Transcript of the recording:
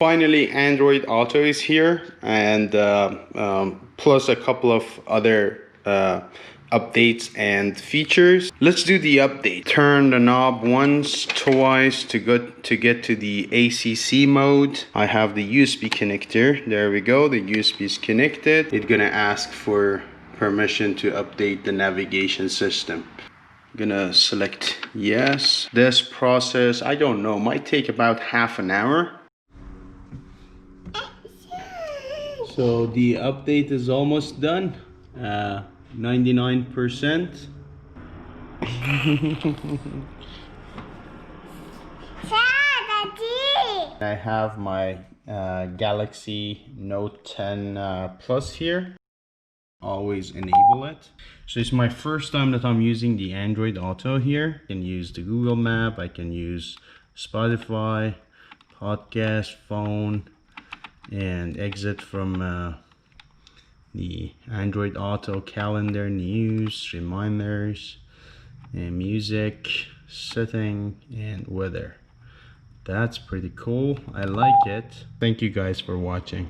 Finally, Android Auto is here, and plus a couple of other updates and features. Let's do the update. Turn the knob once, twice to get to the ACC mode. I have the USB connector. There we go. The USB is connected. It's gonna ask for permission to update the navigation system. I'm gonna select yes. This process, I don't know, might take about half an hour. So the update is almost done, 99%. I have my Galaxy Note 10 Plus here. Always enable it. So it's my first time that I'm using the Android Auto here. I can use the Google Map, I can use Spotify, podcast, phone, and exit from the Android Auto calendar, news, reminders, and music, setting, and weather. That's pretty cool. I like it. Thank you guys for watching.